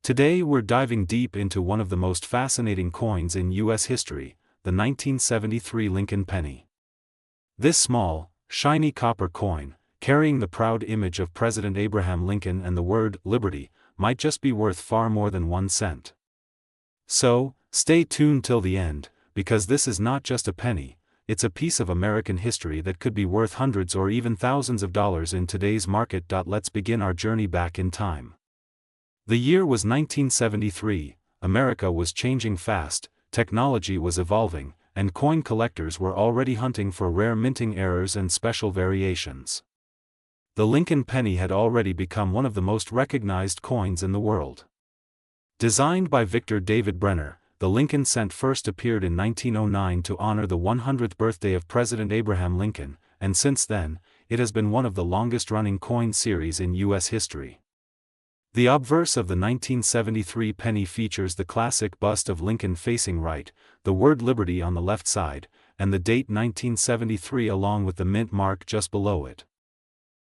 Today we're diving deep into one of the most fascinating coins in U.S. history, the 1973 Lincoln penny. This small, shiny copper coin, carrying the proud image of President Abraham Lincoln and the word liberty, might just be worth far more than 1 cent. So, stay tuned till the end, because this is not just a penny, it's a piece of American history that could be worth hundreds or even thousands of dollars in today's market. Let's begin our journey back in time. The year was 1973, America was changing fast, technology was evolving, and coin collectors were already hunting for rare minting errors and special variations. The Lincoln penny had already become one of the most recognized coins in the world. Designed by Victor David Brenner, the Lincoln cent first appeared in 1909 to honor the 100th birthday of President Abraham Lincoln, and since then, it has been one of the longest-running coin series in U.S. history. The obverse of the 1973 penny features the classic bust of Lincoln facing right, the word liberty on the left side, and the date 1973 along with the mint mark just below it.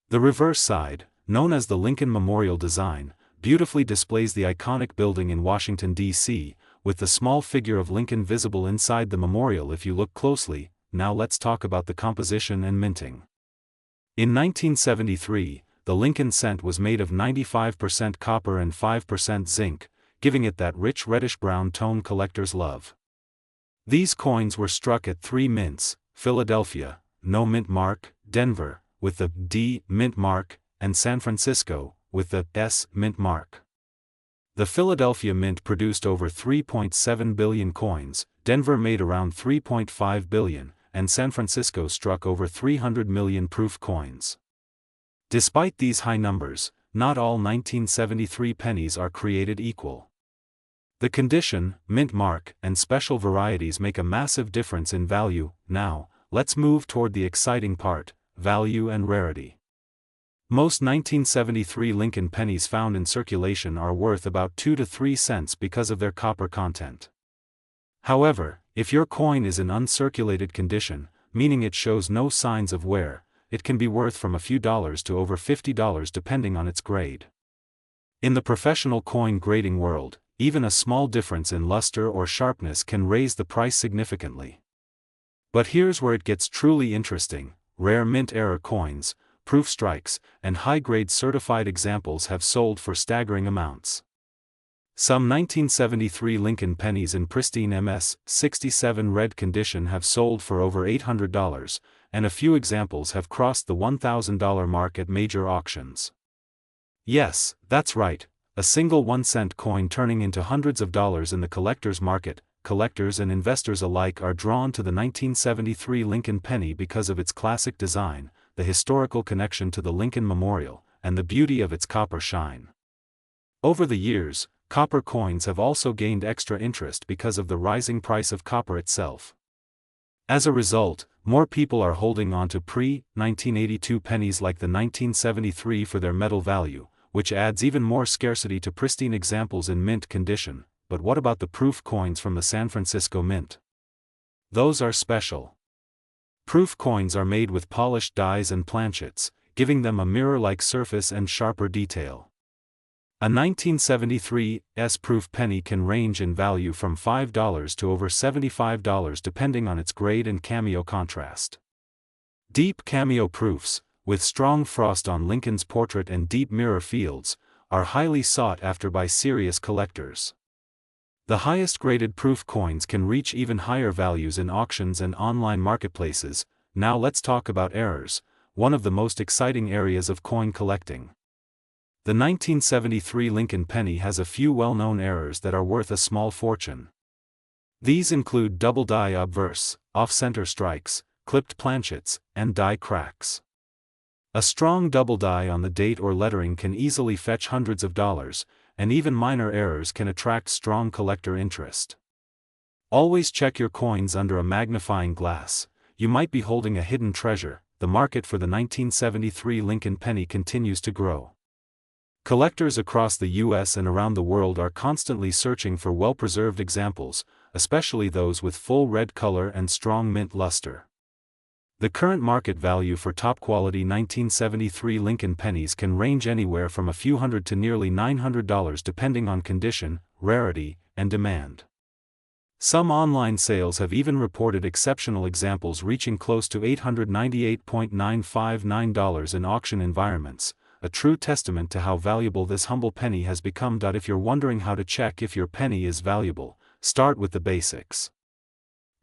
The reverse side, known as the Lincoln Memorial design, beautifully displays the iconic building in Washington, D.C., with the small figure of Lincoln visible inside the memorial if you look closely. Now let's talk about the composition and minting. In 1973, the Lincoln cent was made of 95% copper and 5% zinc, giving it that rich reddish-brown tone collectors love. These coins were struck at 3 mints: Philadelphia, no mint mark; Denver, with the D mint mark; and San Francisco, with the S mint mark. The Philadelphia Mint produced over 3.7 billion coins, Denver made around 3.5 billion, and San Francisco struck over 300 million proof coins. Despite these high numbers, not all 1973 pennies are created equal. The condition, mint mark, and special varieties make a massive difference in value. Now, let's move toward the exciting part: value and rarity. Most 1973 Lincoln pennies found in circulation are worth about 2 to 3 cents because of their copper content. However, if your coin is in uncirculated condition, meaning it shows no signs of wear, it can be worth from a few dollars to over $50 depending on its grade. In the professional coin grading world, even a small difference in luster or sharpness can raise the price significantly. But here's where it gets truly interesting: rare mint error coins, proof strikes, and high-grade certified examples have sold for staggering amounts. Some 1973 Lincoln pennies in pristine MS-67 red condition have sold for over $800, and a few examples have crossed the $1,000 mark at major auctions. Yes, that's right, a single 1-cent coin turning into hundreds of dollars in the collector's market. Collectors and investors alike are drawn to the 1973 Lincoln penny because of its classic design, the historical connection to the Lincoln Memorial, and the beauty of its copper shine. Over the years, copper coins have also gained extra interest because of the rising price of copper itself. As a result, more people are holding on to pre-1982 pennies like the 1973 for their metal value, which adds even more scarcity to pristine examples in mint condition. But what about the proof coins from the San Francisco Mint? Those are special. Proof coins are made with polished dies and planchets, giving them a mirror-like surface and sharper detail. A 1973 S-proof penny can range in value from $5 to over $75 depending on its grade and cameo contrast. Deep cameo proofs, with strong frost on Lincoln's portrait and deep mirror fields, are highly sought after by serious collectors. The highest graded proof coins can reach even higher values in auctions and online marketplaces. Now let's talk about errors, one of the most exciting areas of coin collecting. The 1973 Lincoln penny has a few well-known errors that are worth a small fortune. These include double die obverse, off-center strikes, clipped planchets, and die cracks. A strong double die on the date or lettering can easily fetch hundreds of dollars, and even minor errors can attract strong collector interest. Always check your coins under a magnifying glass. You might be holding a hidden treasure. The market for the 1973 Lincoln penny continues to grow. Collectors across the U.S. and around the world are constantly searching for well-preserved examples, especially those with full red color and strong mint luster. The current market value for top-quality 1973 Lincoln pennies can range anywhere from a few hundred to nearly $900 depending on condition, rarity, and demand. Some online sales have even reported exceptional examples reaching close to $898.959 in auction environments, a true testament to how valuable this humble penny has become. If you're wondering how to check if your penny is valuable, start with the basics.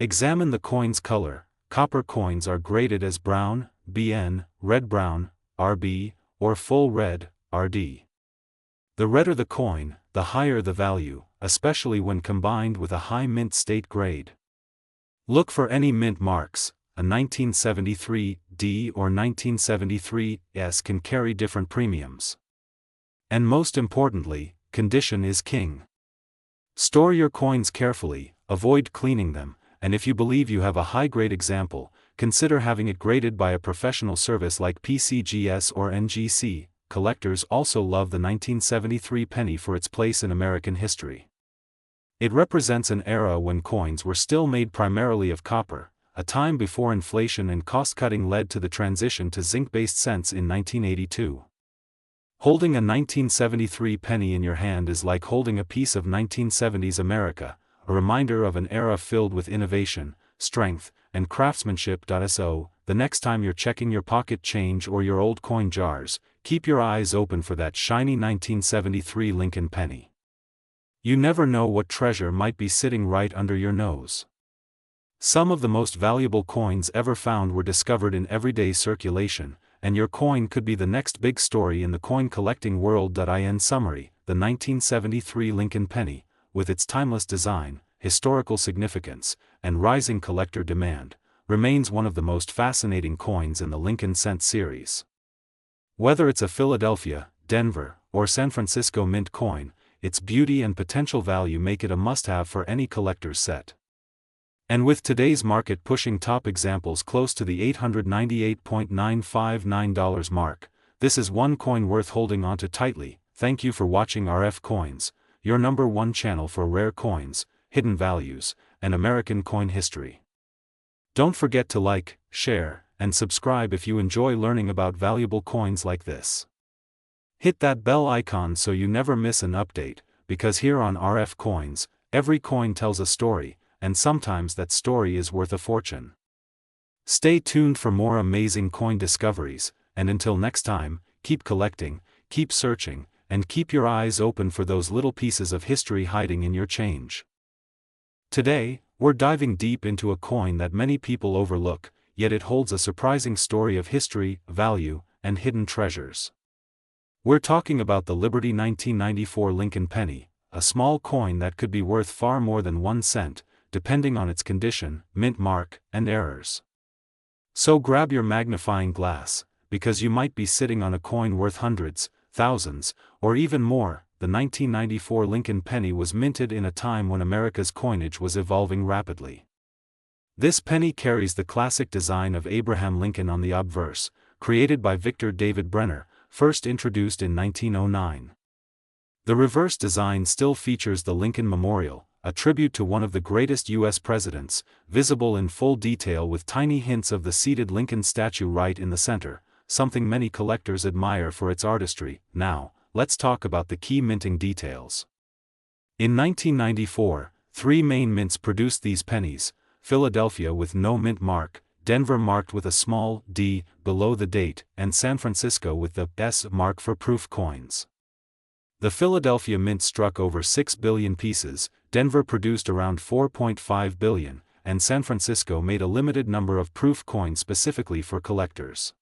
Examine the coin's color. Copper coins are graded as brown, BN, red-brown, RB, or full red, RD. The redder the coin, the higher the value, especially when combined with a high mint state grade. Look for any mint marks. A 1973 D or 1973 S can carry different premiums. And most importantly, condition is king. Store your coins carefully, avoid cleaning them, and if you believe you have a high-grade example, consider having it graded by a professional service like PCGS or NGC. Collectors also love the 1973 penny for its place in American history. It represents an era when coins were still made primarily of copper, a time before inflation and cost-cutting led to the transition to zinc-based cents in 1982. Holding a 1973 penny in your hand is like holding a piece of 1970s America, a reminder of an era filled with innovation, strength, and craftsmanship. So, the next time you're checking your pocket change or your old coin jars, keep your eyes open for that shiny 1973 Lincoln penny. You never know what treasure might be sitting right under your nose. Some of the most valuable coins ever found were discovered in everyday circulation, and your coin could be the next big story in the coin collecting world. In summary, the 1973 Lincoln penny, with its timeless design, historical significance, and rising collector demand, remains one of the most fascinating coins in the Lincoln cent series. Whether it's a Philadelphia, Denver, or San Francisco mint coin, its beauty and potential value make it a must-have for any collector's set. And with today's market pushing top examples close to the $898.959 mark, this is one coin worth holding onto tightly. Thank you for watching RF Coins, your #1 channel for rare coins, hidden values, and American coin history. Don't forget to like, share, and subscribe if you enjoy learning about valuable coins like this. Hit that bell icon so you never miss an update, because here on RF Coins, every coin tells a story, and sometimes that story is worth a fortune. Stay tuned for more amazing coin discoveries, and until next time, keep collecting, keep searching, and keep your eyes open for those little pieces of history hiding in your change. Today, we're diving deep into a coin that many people overlook, yet it holds a surprising story of history, value, and hidden treasures. We're talking about the Liberty 1994 Lincoln penny, a small coin that could be worth far more than 1 cent, depending on its condition, mint mark, and errors. So grab your magnifying glass, because you might be sitting on a coin worth hundreds, thousands, or even more. The 1994 Lincoln penny was minted in a time when America's coinage was evolving rapidly. This penny carries the classic design of Abraham Lincoln on the obverse, created by Victor David Brenner, first introduced in 1909. The reverse design still features the Lincoln Memorial, a tribute to one of the greatest U.S. presidents, visible in full detail with tiny hints of the seated Lincoln statue right in the center, something many collectors admire for its artistry. Now, let's talk about the key minting details. In 1994, 3 main mints produced these pennies: Philadelphia with no mint mark, Denver marked with a small D below the date, and San Francisco with the S mark for proof coins. The Philadelphia mint struck over 6 billion pieces, Denver produced around 4.5 billion, and San Francisco made a limited number of proof coins specifically for collectors.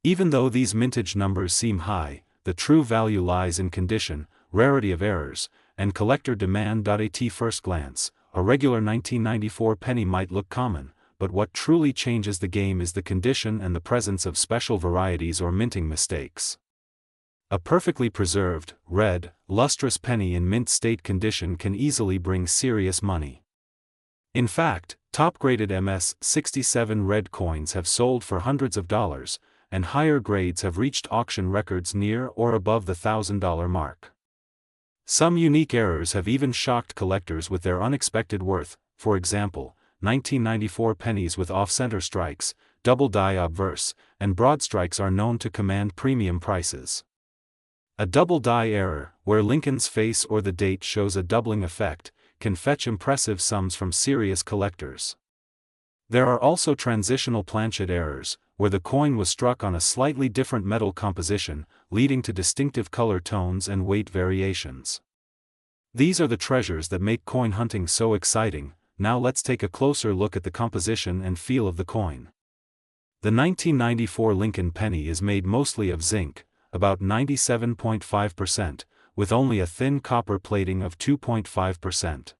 Even though these mintage numbers seem high, the true value lies in condition, rarity of errors, and collector demand. At first glance, a regular 1994 penny might look common, but what truly changes the game is the condition and the presence of special varieties or minting mistakes. A perfectly preserved, red, lustrous penny in mint state condition can easily bring serious money. In fact, top-graded MS-67 red coins have sold for hundreds of dollars, and higher grades have reached auction records near or above the $1,000 mark. Some unique errors have even shocked collectors with their unexpected worth. For example, 1994 pennies with off-center strikes, double die obverse, and broad strikes are known to command premium prices. A double die error, where Lincoln's face or the date shows a doubling effect, can fetch impressive sums from serious collectors. There are also transitional planchet errors, where the coin was struck on a slightly different metal composition, leading to distinctive color tones and weight variations. These are the treasures that make coin hunting so exciting. Now let's take a closer look at the composition and feel of the coin. The 1994 Lincoln penny is made mostly of zinc, about 97.5%, with only a thin copper plating of 2.5%.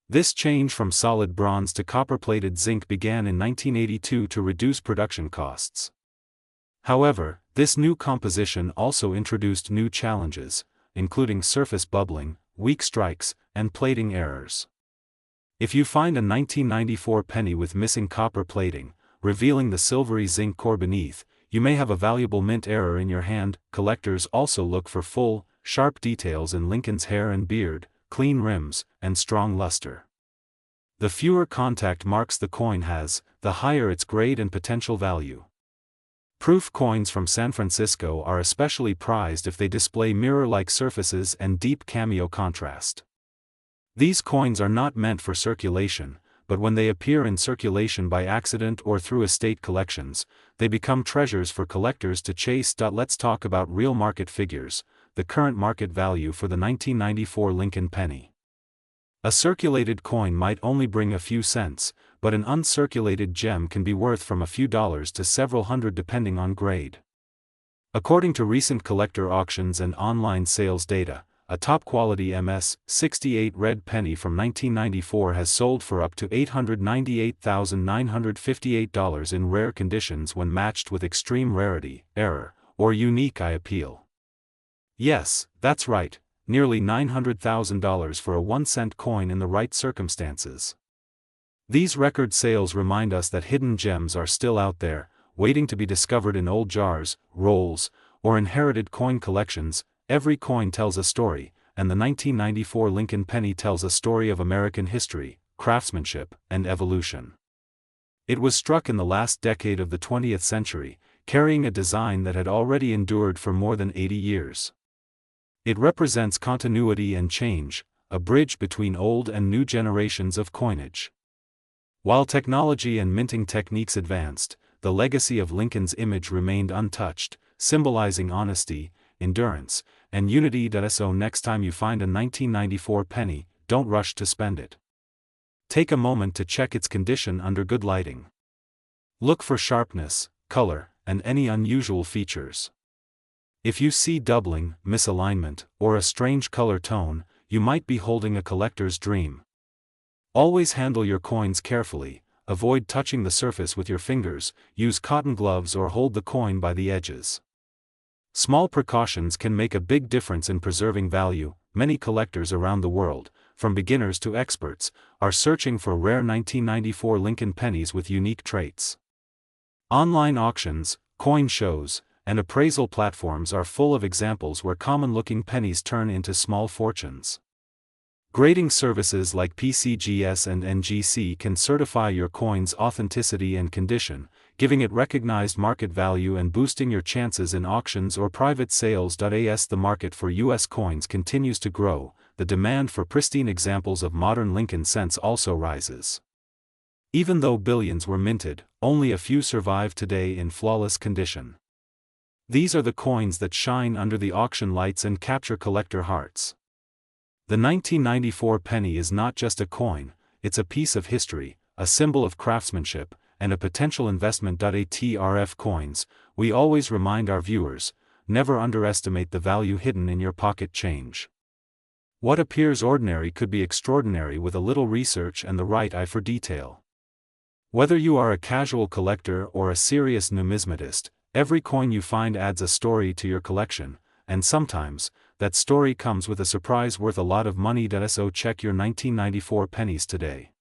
This change from solid bronze to copper-plated zinc began in 1982 to reduce production costs. However, this new composition also introduced new challenges, including surface bubbling, weak strikes, and plating errors. If you find a 1994 penny with missing copper plating, revealing the silvery zinc core beneath, you may have a valuable mint error in your hand. Collectors also look for full, sharp details in Lincoln's hair and beard, clean rims, and strong luster. The fewer contact marks the coin has, the higher its grade and potential value. Proof coins from San Francisco are especially prized if they display mirror-like surfaces and deep cameo contrast. These coins are not meant for circulation, but when they appear in circulation by accident or through estate collections, they become treasures for collectors to chase. Let's talk about real market figures. The current market value for the 1994 Lincoln penny. A circulated coin might only bring a few cents, but an uncirculated gem can be worth from a few dollars to several hundred depending on grade. According to recent collector auctions and online sales data, a top-quality MS-68 red penny from 1994 has sold for up to $898,958 in rare conditions when matched with extreme rarity, error, or unique eye appeal. Yes, that's right, nearly $900,000 for a 1-cent coin in the right circumstances. These record sales remind us that hidden gems are still out there, waiting to be discovered in old jars, rolls, or inherited coin collections. Every coin tells a story, and the 1994 Lincoln penny tells a story of American history, craftsmanship, and evolution. It was struck in the last decade of the 20th century, carrying a design that had already endured for more than 80 years. It represents continuity and change, a bridge between old and new generations of coinage. While technology and minting techniques advanced, the legacy of Lincoln's image remained untouched, symbolizing honesty, endurance, and unity. So next time you find a 1994 penny, don't rush to spend it. Take a moment to check its condition under good lighting. Look for sharpness, color, and any unusual features. If you see doubling, misalignment, or a strange color tone, you might be holding a collector's dream. Always handle your coins carefully, avoid touching the surface with your fingers, use cotton gloves or hold the coin by the edges. Small precautions can make a big difference in preserving value. Many collectors around the world, from beginners to experts, are searching for rare 1994 Lincoln pennies with unique traits. Online auctions, coin shows, and appraisal platforms are full of examples where common-looking pennies turn into small fortunes. Grading services like PCGS and NGC can certify your coin's authenticity and condition, giving it recognized market value and boosting your chances in auctions or private sales. As the market for U.S. coins continues to grow, the demand for pristine examples of modern Lincoln cents also rises. Even though billions were minted, only a few survive today in flawless condition. These are the coins that shine under the auction lights and capture collector hearts. The 1994 penny is not just a coin, it's a piece of history, a symbol of craftsmanship, and a potential investment. RF coins, we always remind our viewers, never underestimate the value hidden in your pocket change. What appears ordinary could be extraordinary with a little research and the right eye for detail. Whether you are a casual collector or a serious numismatist, every coin you find adds a story to your collection, and sometimes, that story comes with a surprise worth a lot of money. So check your 1994 pennies today.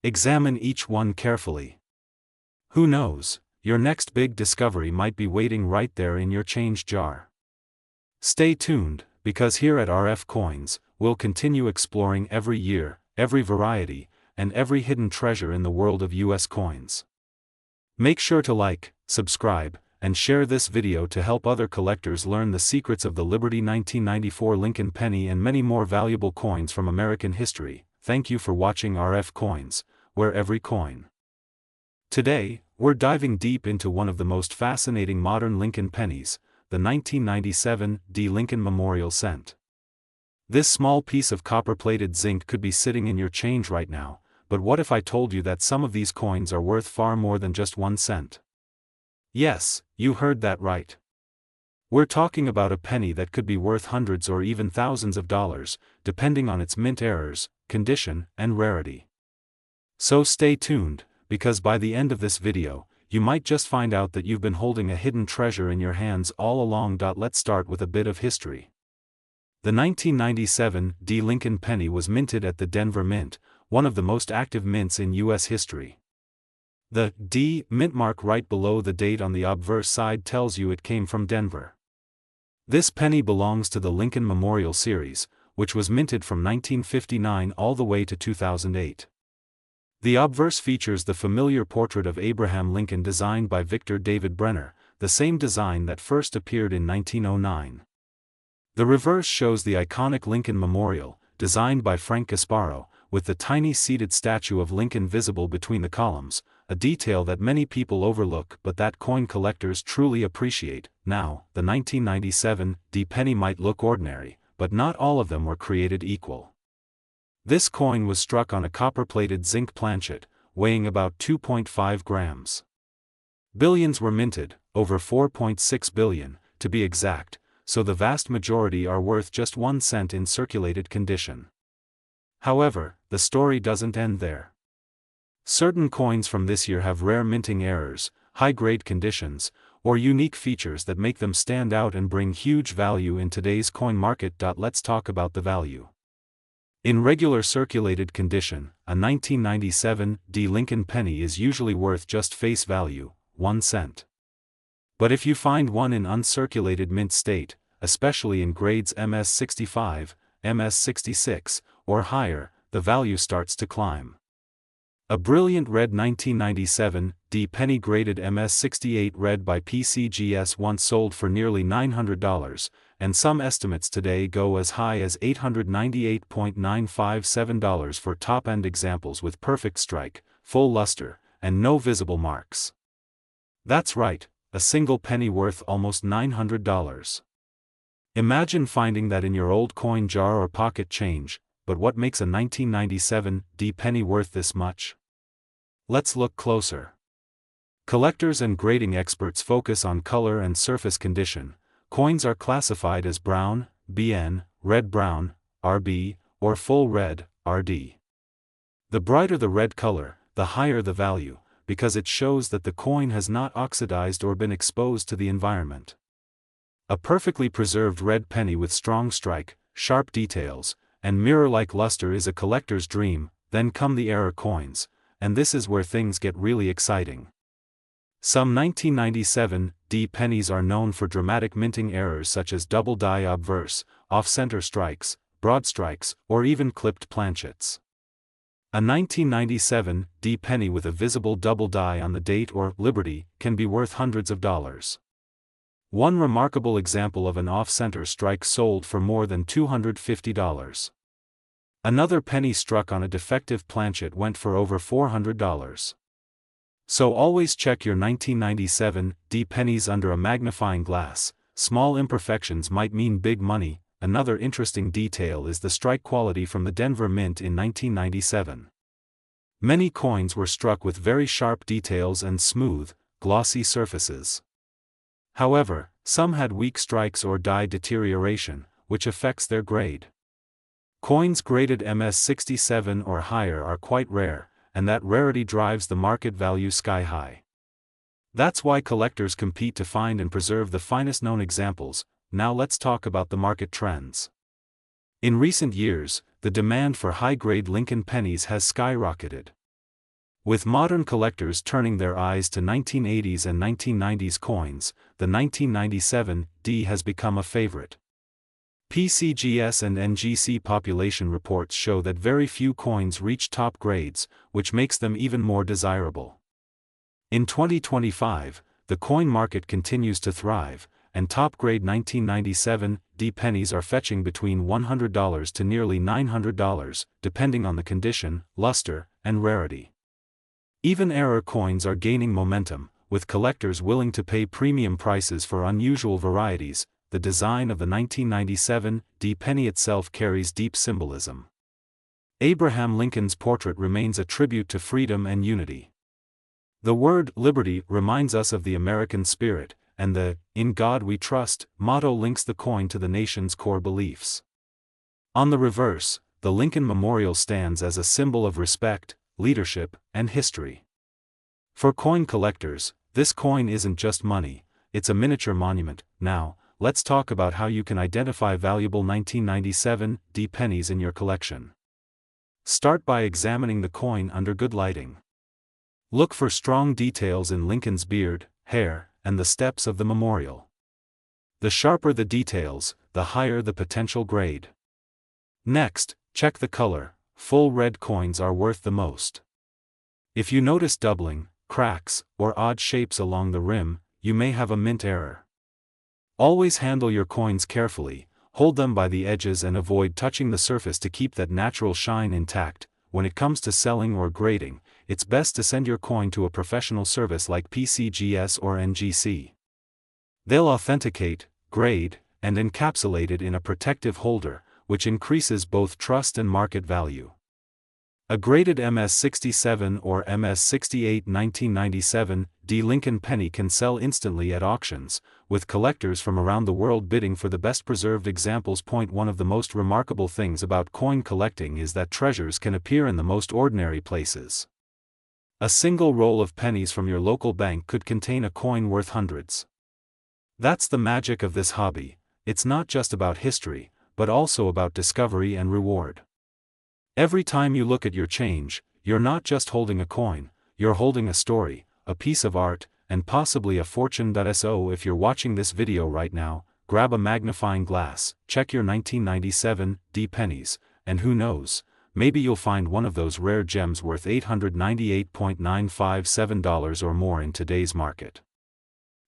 Examine each one carefully. Who knows, your next big discovery might be waiting right there in your change jar. Stay tuned, because here at RF Coins, we'll continue exploring every year, every variety, and every hidden treasure in the world of US coins. Make sure to like, subscribe, and share this video to help other collectors learn the secrets of the Liberty 1994 Lincoln penny and many more valuable coins from American history. Thank you for watching RF Coins, where every coin. Today, we're diving deep into one of the most fascinating modern Lincoln pennies, the 1997 D. Lincoln Memorial Cent. This small piece of copper-plated zinc could be sitting in your change right now, but what if I told you that some of these coins are worth far more than just 1 cent? Yes, you heard that right. We're talking about a penny that could be worth hundreds or even thousands of dollars, depending on its mint errors, condition, and rarity. So stay tuned, because by the end of this video, you might just find out that you've been holding a hidden treasure in your hands all along. Let's start with a bit of history. The 1997 D. Lincoln penny was minted at the Denver Mint, one of the most active mints in U.S. history. The D mint mark right below the date on the obverse side tells you it came from Denver. This penny belongs to the Lincoln Memorial series, which was minted from 1959 all the way to 2008. The obverse features the familiar portrait of Abraham Lincoln designed by Victor David Brenner, the same design that first appeared in 1909. The reverse shows the iconic Lincoln Memorial, designed by Frank Gasparo, with the tiny seated statue of Lincoln visible between the columns, a detail that many people overlook but that coin collectors truly appreciate. Now, the 1997 D penny might look ordinary, but not all of them were created equal. This coin was struck on a copper-plated zinc planchet, weighing about 2.5 grams. Billions were minted, over 4.6 billion, to be exact, so the vast majority are worth just 1 cent in circulated condition. However, the story doesn't end there. Certain coins from this year have rare minting errors, high-grade conditions, or unique features that make them stand out and bring huge value in today's coin market. Let's talk about the value. In regular circulated condition, a 1997 D. Lincoln penny is usually worth just face value, 1 cent. But if you find one in uncirculated mint state, especially in grades MS65, MS66, or higher, the value starts to climb. A brilliant red 1997 D penny graded MS68 red by PCGS once sold for nearly $900, and some estimates today go as high as $898.957 for top-end examples with perfect strike, full luster, and no visible marks. That's right, a single penny worth almost $900. Imagine finding that in your old coin jar or pocket change. But what makes a 1997 D penny worth this much? Let's look closer. Collectors and grading experts focus on color and surface condition. Coins are classified as brown, BN, red-brown, RB, or full red, RD. The brighter the red color, the higher the value, because it shows that the coin has not oxidized or been exposed to the environment. A perfectly preserved red penny with strong strike, sharp details, and mirror-like luster is a collector's dream. Then come the error coins, and this is where things get really exciting. Some 1997 D pennies are known for dramatic minting errors such as double die obverse, off-center strikes, broad strikes, or even clipped planchets. A 1997 D penny with a visible double die on the date or Liberty can be worth hundreds of dollars. One remarkable example of an off-center strike sold for more than $250. Another penny struck on a defective planchet went for over $400. So always check your 1997 D pennies under a magnifying glass. Small imperfections might mean big money. Another interesting detail is the strike quality from the Denver Mint in 1997. Many coins were struck with very sharp details and smooth, glossy surfaces. However, some had weak strikes or die deterioration, which affects their grade. Coins graded MS67 or higher are quite rare, and that rarity drives the market value sky high. That's why collectors compete to find and preserve the finest known examples. Now let's talk about the market trends. In recent years, the demand for high-grade Lincoln pennies has skyrocketed. With modern collectors turning their eyes to 1980s and 1990s coins, the 1997 D has become a favorite. PCGS and NGC population reports show that very few coins reach top grades, which makes them even more desirable. In 2025, the coin market continues to thrive, and top-grade 1997 D pennies are fetching between $100 to nearly $900, depending on the condition, luster, and rarity. Even error coins are gaining momentum, with collectors willing to pay premium prices for unusual varieties. The design of the 1997 D penny itself carries deep symbolism. Abraham Lincoln's portrait remains a tribute to freedom and unity. The word liberty reminds us of the American spirit, and the "In God We Trust" motto links the coin to the nation's core beliefs. On the reverse, the Lincoln Memorial stands as a symbol of respect, leadership, and history. For coin collectors, this coin isn't just money, it's a miniature monument. Now, let's talk about how you can identify valuable 1997 D pennies in your collection. Start by examining the coin under good lighting. Look for strong details in Lincoln's beard, hair, and the steps of the memorial. The sharper the details, the higher the potential grade. Next, check the color. Full red coins are worth the most. If you notice doubling, cracks, or odd shapes along the rim, you may have a mint error. Always handle your coins carefully, hold them by the edges and avoid touching the surface to keep that natural shine intact. When it comes to selling or grading, it's best to send your coin to a professional service like PCGS or NGC. They'll authenticate, grade, and encapsulate it in a protective holder, which increases both trust and market value. A graded MS-67 or MS-68 1997 D Lincoln penny can sell instantly at auctions, with collectors from around the world bidding for the best preserved examples. One of the most remarkable things about coin collecting is that treasures can appear in the most ordinary places. A single roll of pennies from your local bank could contain a coin worth hundreds. That's the magic of this hobby. It's not just about history, but also about discovery and reward. Every time you look at your change, you're not just holding a coin, you're holding a story, a piece of art, and possibly a fortune. So if you're watching this video right now, grab a magnifying glass, check your 1997 D pennies, and who knows, maybe you'll find one of those rare gems worth $898.957 or more in today's market.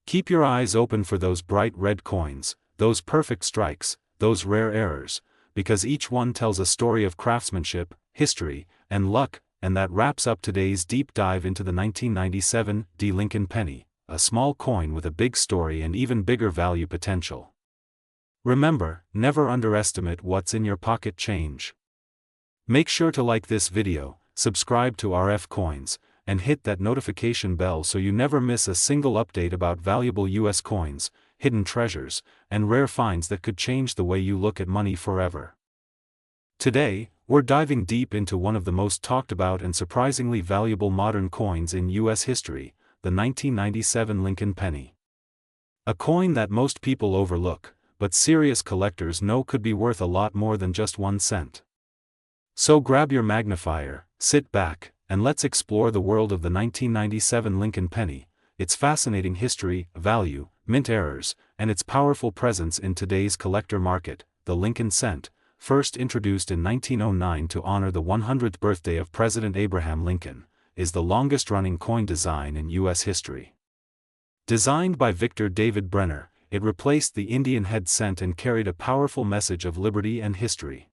Keep your eyes open for those bright red coins, those perfect strikes, those rare errors, because each one tells a story of craftsmanship, history, and luck. And that wraps up today's deep dive into the 1997 D Lincoln penny, a small coin with a big story and even bigger value potential. Remember, never underestimate what's in your pocket change. Make sure to like this video, subscribe to RF Coins, and hit that notification bell so you never miss a single update about valuable US coins, hidden treasures, and rare finds that could change the way you look at money forever. Today, we're diving deep into one of the most talked about and surprisingly valuable modern coins in US history, the 1997 Lincoln penny. A coin that most people overlook, but serious collectors know could be worth a lot more than just 1 cent. So grab your magnifier, sit back, and let's explore the world of the 1997 Lincoln penny, its fascinating history, value, mint errors, and its powerful presence in today's collector market. The Lincoln cent, first introduced in 1909 to honor the 100th birthday of President Abraham Lincoln, is the longest-running coin design in U.S. history. Designed by Victor David Brenner, it replaced the Indian head cent and carried a powerful message of liberty and history.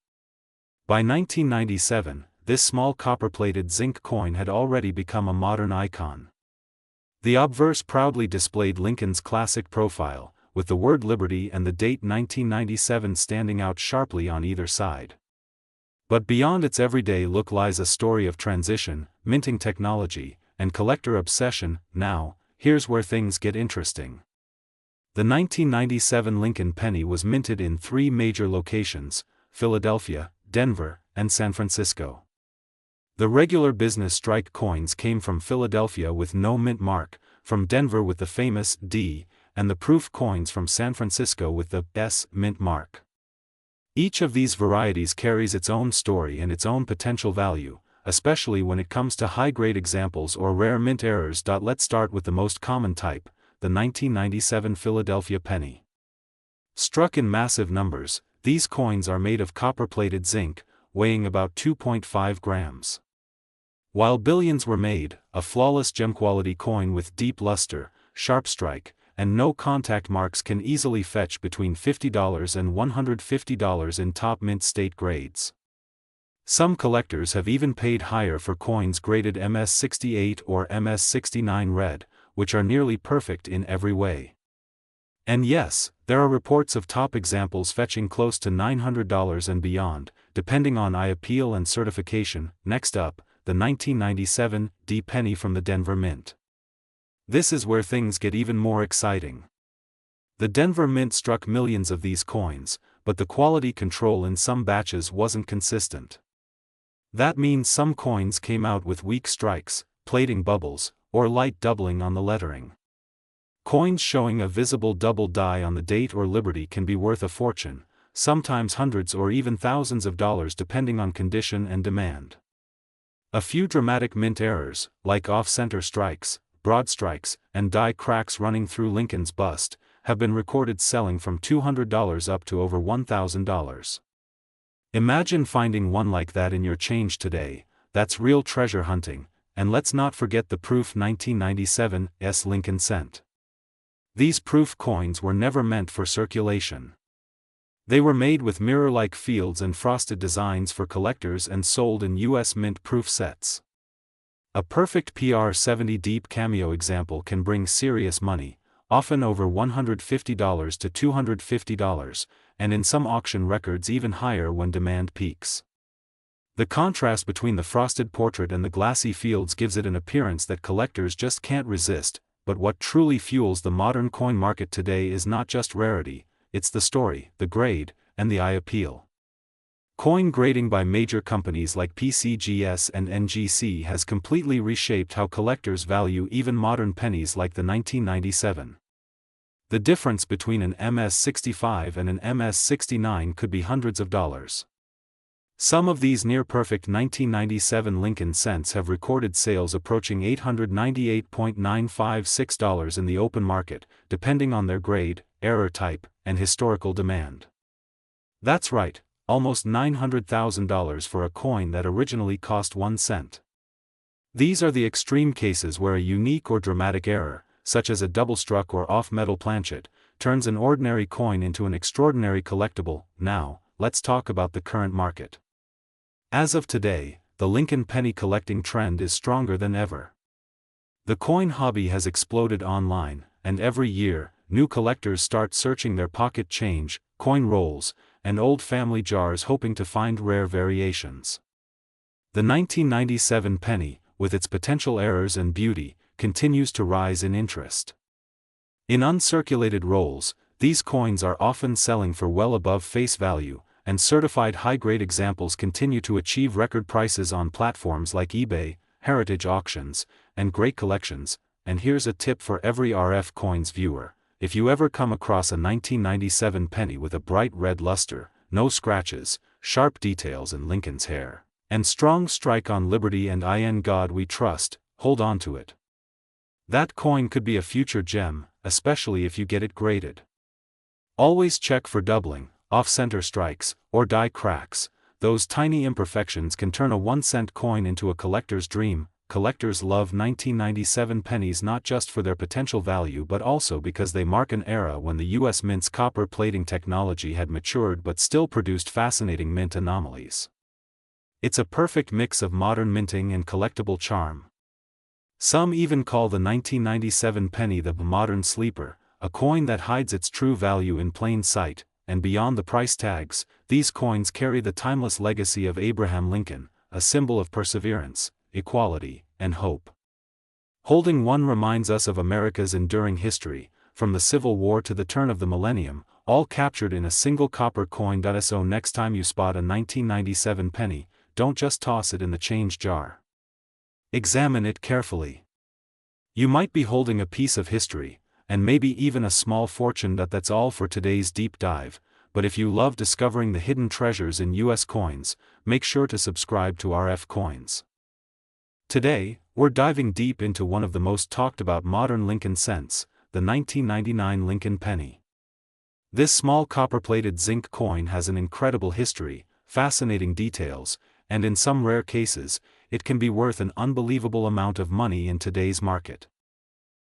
By 1997, this small copper-plated zinc coin had already become a modern icon. The obverse proudly displayed Lincoln's classic profile, with the word Liberty and the date 1997 standing out sharply on either side. But beyond its everyday look lies a story of transition, minting technology, and collector obsession. Now, here's where things get interesting. The 1997 Lincoln penny was minted in 3 major locations: Philadelphia, Denver, and San Francisco. The regular business strike coins came from Philadelphia with no mint mark, from Denver with the famous D, and the proof coins from San Francisco with the S mint mark. Each of these varieties carries its own story and its own potential value, especially when it comes to high-grade examples or rare mint errors. Let's start with the most common type, the 1997 Philadelphia penny. Struck in massive numbers, these coins are made of copper-plated zinc, weighing about 2.5 grams. While billions were made, a flawless gem-quality coin with deep luster, sharp strike, and no contact marks can easily fetch between $50 and $150 in top mint state grades. Some collectors have even paid higher for coins graded MS68 or MS69 red, which are nearly perfect in every way. And yes, there are reports of top examples fetching close to $900 and beyond, depending on eye appeal and certification. Next up, the 1997 D penny from the Denver Mint. This is where things get even more exciting. The Denver Mint struck millions of these coins, but the quality control in some batches wasn't consistent. That means some coins came out with weak strikes, plating bubbles, or light doubling on the lettering. Coins showing a visible double die on the date or liberty can be worth a fortune, sometimes hundreds or even thousands of dollars depending on condition and demand. A few dramatic mint errors, like off-center strikes, broad strikes, and die cracks running through Lincoln's bust, have been recorded selling from $200 up to over $1,000. Imagine finding one like that in your change today. That's real treasure hunting. And let's not forget the proof 1997's Lincoln cent. These proof coins were never meant for circulation. They were made with mirror-like fields and frosted designs for collectors and sold in U.S. mint proof sets. A perfect PR70 deep cameo example can bring serious money, often over $150 to $250, and in some auction records even higher when demand peaks. The contrast between the frosted portrait and the glassy fields gives it an appearance that collectors just can't resist. But what truly fuels the modern coin market today is not just rarity, it's the story, the grade, and the eye appeal. Coin grading by major companies like PCGS and NGC has completely reshaped how collectors value even modern pennies like the 1997. The difference between an MS65 and an MS69 could be hundreds of dollars. Some of these near-perfect 1997 Lincoln cents have recorded sales approaching $898.956 in the open market, depending on their grade, error type, and historical demand. That's right, almost $900,000 for a coin that originally cost 1 cent. These are the extreme cases where a unique or dramatic error, such as a double-struck or off-metal planchet, turns an ordinary coin into an extraordinary collectible. Now, let's talk about the current market. As of today, the Lincoln penny collecting trend is stronger than ever. The coin hobby has exploded online, and every year, new collectors start searching their pocket change, coin rolls, and old family jars hoping to find rare variations. The 1997 penny, with its potential errors and beauty, continues to rise in interest. In uncirculated rolls, these coins are often selling for well above face value, and certified high-grade examples continue to achieve record prices on platforms like eBay, heritage auctions, and great collections. And here's a tip for every RF Coins viewer: if you ever come across a 1997 penny with a bright red luster, no scratches, sharp details in Lincoln's hair, and strong strike on Liberty and In God We Trust, hold on to it. That coin could be a future gem, especially if you get it graded. Always check for doubling, off-center strikes, or die cracks. Those tiny imperfections can turn a 1-cent coin into a collector's dream. Collectors love 1997 pennies not just for their potential value but also because they mark an era when the U.S. Mint's copper plating technology had matured but still produced fascinating mint anomalies. It's a perfect mix of modern minting and collectible charm. Some even call the 1997 penny the modern sleeper, a coin that hides its true value in plain sight. And beyond the price tags, these coins carry the timeless legacy of Abraham Lincoln, a symbol of perseverance, equality, and hope. Holding one reminds us of America's enduring history, from the Civil War to the turn of the millennium, all captured in a single copper coin. So next time you spot a 1997 penny, don't just toss it in the change jar. Examine it carefully. You might be holding a piece of history, and maybe even a small fortune. That's all for today's deep dive, but if you love discovering the hidden treasures in US coins, make sure to subscribe to RF Coins. Today, we're diving deep into one of the most talked about modern Lincoln cents, the 1999 Lincoln penny. This small copper-plated zinc coin has an incredible history, fascinating details, and in some rare cases, it can be worth an unbelievable amount of money in today's market.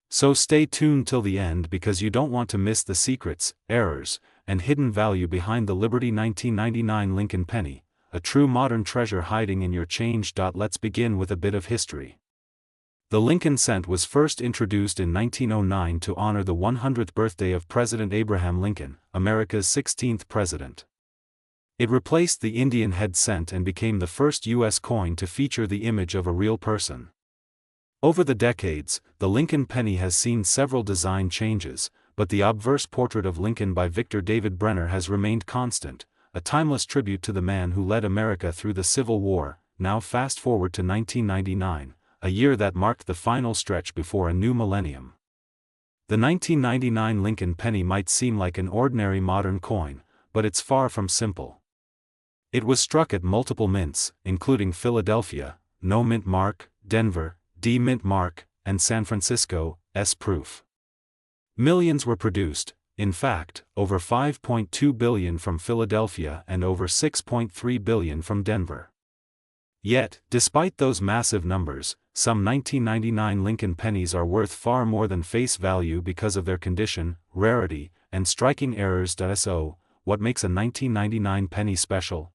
So stay tuned till the end because you don't want to miss the secrets, errors, and hidden value behind the Liberty 1999 Lincoln penny, a true modern treasure hiding in your change. Let's begin with a bit of history. The Lincoln cent was first introduced in 1909 to honor the 100th birthday of President Abraham Lincoln, America's 16th president. It replaced the Indian head cent and became the first U.S. coin to feature the image of a real person. Over the decades, the Lincoln penny has seen several design changes, but the obverse portrait of Lincoln by Victor David Brenner has remained constant, a timeless tribute to the man who led America through the Civil War. Now fast forward to 1999. A year that marked the final stretch before a new millennium. The 1999 Lincoln penny might seem like an ordinary modern coin, but it's far from simple. It was struck at multiple mints, including Philadelphia, no mint mark, Denver, D mint mark, and San Francisco, S proof. Millions were produced, in fact, over 5.2 billion from Philadelphia and over 6.3 billion from Denver. Yet, despite those massive numbers, some 1999 Lincoln pennies are worth far more than face value because of their condition, rarity, and striking errors. So, what makes a 1999 penny special?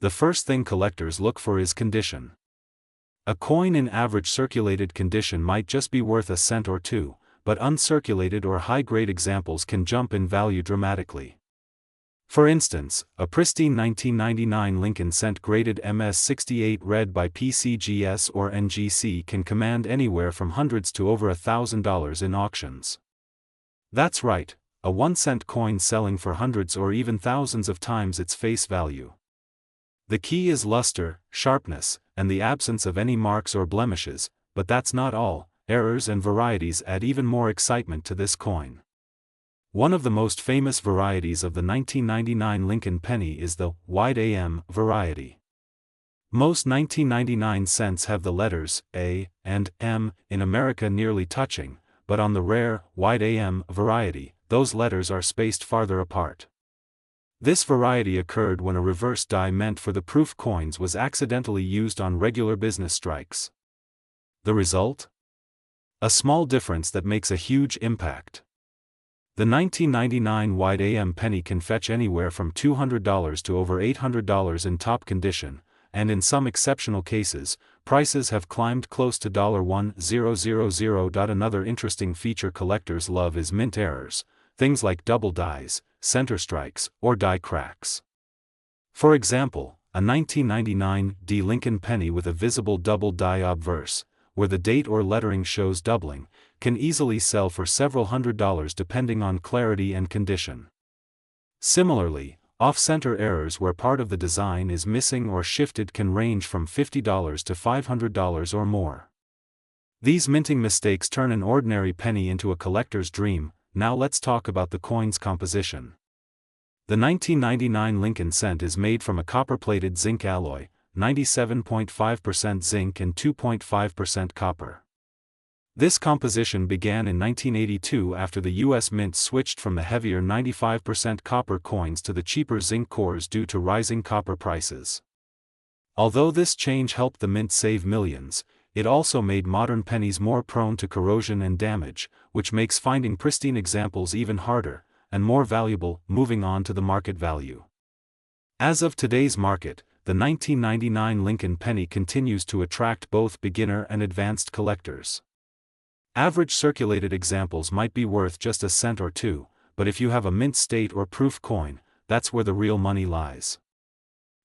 The first thing collectors look for is condition. A coin in average circulated condition might just be worth a cent or two, but uncirculated or high-grade examples can jump in value dramatically. For instance, a pristine 1999 Lincoln cent graded MS-68 read by PCGS or NGC can command anywhere from hundreds to over $1,000 in auctions. That's right, a 1-cent coin selling for hundreds or even thousands of times its face value. The key is luster, sharpness, and the absence of any marks or blemishes, but that's not all. Errors and varieties add even more excitement to this coin. One of the most famous varieties of the 1999 Lincoln penny is the wide AM variety. Most 1999 cents have the letters A and M in America nearly touching, but on the rare, wide AM variety, those letters are spaced farther apart. This variety occurred when a reverse die meant for the proof coins was accidentally used on regular business strikes. The result? A small difference that makes a huge impact. The 1999 wide AM penny can fetch anywhere from $200 to over $800 in top condition, and in some exceptional cases, prices have climbed close to $1,000. Another interesting feature collectors love is mint errors, things like double dies, center strikes, or die cracks. For example, a 1999 D Lincoln penny with a visible double die obverse, where the date or lettering shows doubling, can easily sell for several $100s depending on clarity and condition. Similarly, off-center errors where part of the design is missing or shifted can range from $50 to $500 or more. These minting mistakes turn an ordinary penny into a collector's dream. Now let's talk about the coin's composition. The 1999 Lincoln cent is made from a copper-plated zinc alloy, 97.5% zinc and 2.5% copper. This composition began in 1982 after the U.S. Mint switched from the heavier 95% copper coins to the cheaper zinc cores due to rising copper prices. Although this change helped the Mint save millions, it also made modern pennies more prone to corrosion and damage, which makes finding pristine examples even harder, and more valuable. Moving on to the market value. As of today's market, the 1999 Lincoln penny continues to attract both beginner and advanced collectors. Average circulated examples might be worth just a cent or two, but if you have a mint state or proof coin, that's where the real money lies.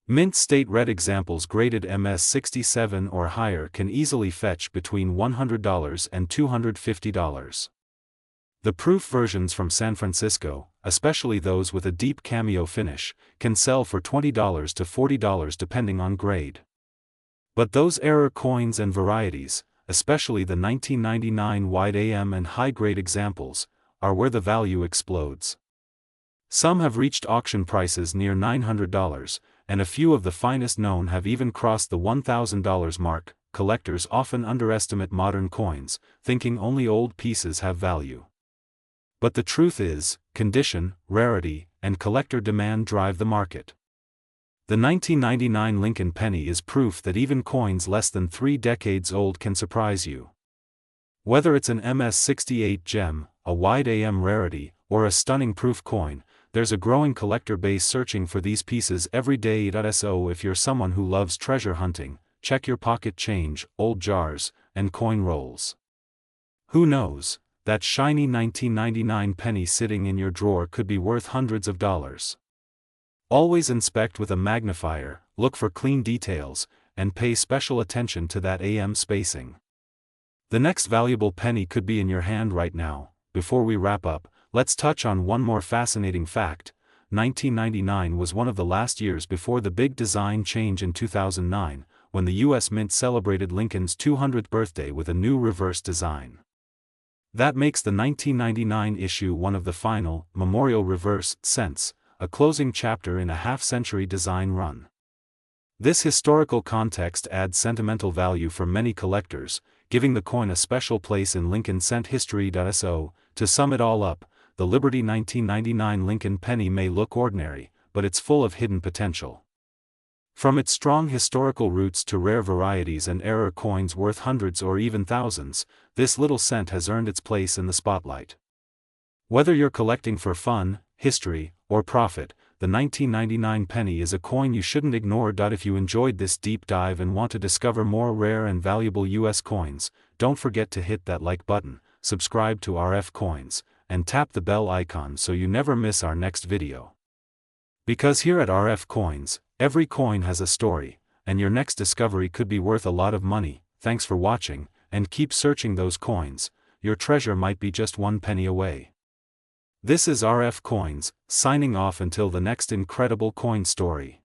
Mint state red examples graded MS-67 or higher can easily fetch between $100 and $250. The proof versions from San Francisco, especially those with a deep cameo finish, can sell for $20 to $40 depending on grade. But those error coins and varieties, especially the 1999 wide AM and high-grade examples, are where the value explodes. Some have reached auction prices near $900, and a few of the finest known have even crossed the $1,000 mark. Collectors often underestimate modern coins, thinking only old pieces have value. But the truth is, condition, rarity, and collector demand drive the market. The 1999 Lincoln penny is proof that even coins less than 3 decades old can surprise you. Whether it's an MS-68 gem, a wide AM rarity, or a stunning proof coin, there's a growing collector base searching for these pieces every day. So if you're someone who loves treasure hunting, check your pocket change, old jars, and coin rolls. Who knows, that shiny 1999 penny sitting in your drawer could be worth hundreds of dollars. Always inspect with a magnifier, look for clean details, and pay special attention to that AM spacing. The next valuable penny could be in your hand right now. Before we wrap up, let's touch on one more fascinating fact. 1999 was one of the last years before the big design change in 2009, when the US Mint celebrated Lincoln's 200th birthday with a new reverse design. That makes the 1999 issue one of the final, memorial reverse cents, a closing chapter in a half-century design run. This historical context adds sentimental value for many collectors, giving the coin a special place in Lincoln cent history. To sum it all up, the Liberty 1999 Lincoln penny may look ordinary, but it's full of hidden potential. From its strong historical roots to rare varieties and error coins worth hundreds or even thousands, this little cent has earned its place in the spotlight. Whether you're collecting for fun, history, or profit, the 1999 penny is a coin you shouldn't ignore. If you enjoyed this deep dive and want to discover more rare and valuable US coins, don't forget to hit that like button, subscribe to RF Coins, and tap the bell icon so you never miss our next video. Because here at RF Coins, every coin has a story, and your next discovery could be worth a lot of money. Thanks for watching, and keep searching those coins. Your treasure might be just one penny away. This is RF Coins, signing off until the next incredible coin story.